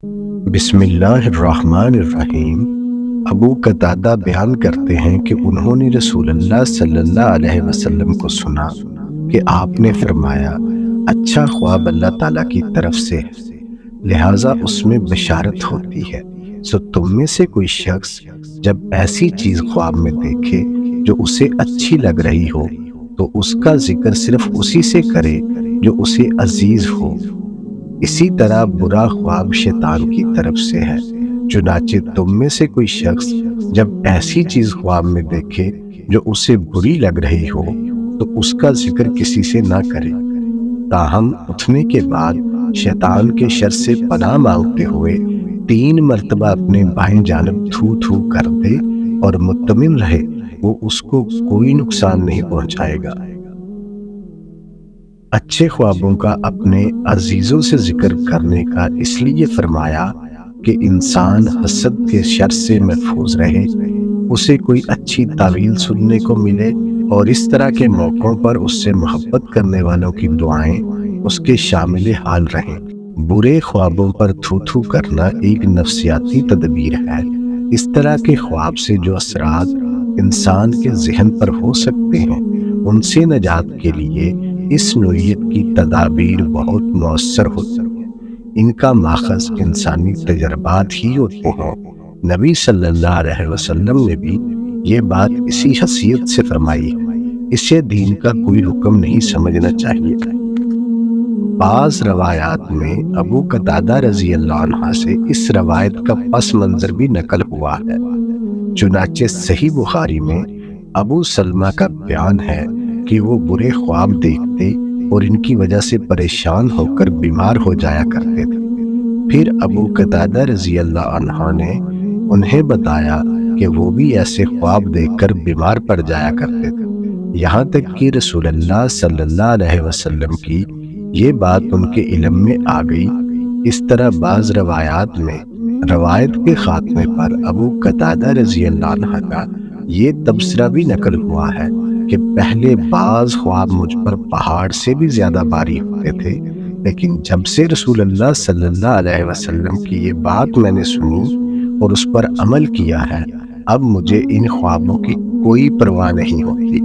بسم اللہ الرحمن الرحیم۔ ابو قتادہ بیان کرتے ہیں کہ انہوں نے رسول اللہ صلی اللہ علیہ وسلم کو سنا کہ آپ نے فرمایا، اچھا خواب اللہ تعالیٰ کی طرف سے ہے، لہٰذا اس میں بشارت ہوتی ہے۔ سو تم میں سے کوئی شخص جب ایسی چیز خواب میں دیکھے جو اسے اچھی لگ رہی ہو تو اس کا ذکر صرف اسی سے کرے جو اسے عزیز ہو۔ اسی طرح برا خواب شیطان کی طرف سے ہے۔ چنانچہ تم میں سے کوئی شخص جب ایسی چیز خواب میں دیکھے جو اسے بری لگ رہی ہو تو اس کا ذکر کسی سے نہ کرے، تاہم اٹھنے کے بعد شیطان کے شر سے پناہ مانگتے ہوئے 3 مرتبہ اپنے بائیں جانب تھو تھو کر دے اور مطمئن رہے وہ اس کو کوئی نقصان نہیں پہنچائے گا۔ اچھے خوابوں کا اپنے عزیزوں سے ذکر کرنے کا اس لیے فرمایا کہ انسان حسد کے شر سے محفوظ رہے، اسے کوئی اچھی تعویل سننے کو ملے اور اس طرح کے موقعوں پر اس سے محبت کرنے والوں کی دعائیں اس کے شامل حال رہیں۔ برے خوابوں پر تھو تھو کرنا ایک نفسیاتی تدبیر ہے۔ اس طرح کے خواب سے جو اثرات انسان کے ذہن پر ہو سکتے ہیں ان سے نجات کے لیے اس نوعیت کی تدابیر بہت مؤثر ہوتی ہیں۔ ان کا ماخذ انسانی تجربات ہی ہوتے ہیں۔ نبی صلی اللہ علیہ وسلم نے بھی یہ بات اسی حیثیت سے فرمائی ہے۔ اسے دین کا کوئی حکم نہیں سمجھنا چاہیے۔ بعض روایات میں ابو قتادہ رضی اللہ عنہ سے اس روایت کا پس منظر بھی نقل ہوا ہے۔ چنانچہ صحیح بخاری میں ابو سلمہ کا بیان ہے کہ وہ برے خواب دیکھتے اور ان کی وجہ سے پریشان ہو کر بیمار ہو جایا کرتے تھے۔ پھر ابو قتادہ رضی اللہ عنہ نے انہیں بتایا کہ وہ بھی ایسے خواب دیکھ کر بیمار پڑ جایا کرتے تھے، یہاں تک کہ رسول اللہ صلی اللہ علیہ وسلم کی یہ بات ان کے علم میں آ گئی۔ اس طرح بعض روایات میں روایت کے خاتمے پر ابو قتادہ رضی اللہ عنہ کا یہ تبصرہ بھی نقل ہوا ہے کہ پہلے بعض خواب مجھ پر پہاڑ سے بھی زیادہ بھاری ہوتے تھے، لیکن جب سے رسول اللہ صلی اللہ علیہ وسلم کی یہ بات میں نے سنی اور اس پر عمل کیا ہے، اب مجھے ان خوابوں کی کوئی پرواہ نہیں ہوتی۔